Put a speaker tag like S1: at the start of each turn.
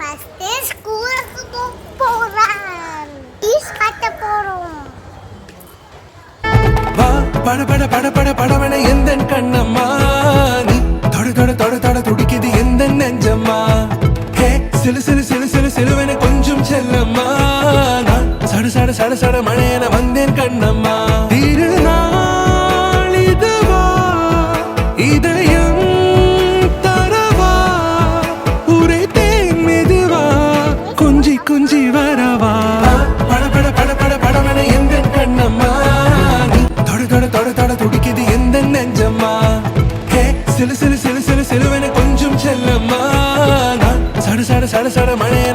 S1: First ஸ்கூலுக்கு போறேன். Is கட்ட போறோம்.
S2: வா பட பட பட பட படவன எந்தன் கண்ணம்மா நீ தொட தொட தொட தொட துடிக்குது எந்த நெஞ்சம்மா ஹே சிலு சிலு சிலு சிலு சிலுவென கொஞ்சம் செல்லம்மா நான் சட சட சட சட மழையென வந்தேன் கண்ணம்மா திருநாள் இதுவா இதயம் தரவா உரைத்தேன் மெதுவா கொஞ்சி கொஞ்சி வரவா பட பட பட பட படவன எந்தன் கண்ணம்மா தொட தொட தொட துடிக்குது எந்த நெஞ்சம்மா ஹே சிலு சிலு சிலு சிலு சிலுவென கொஞ்சம் செல்லம்மா நான் சட சட சட சட மழைய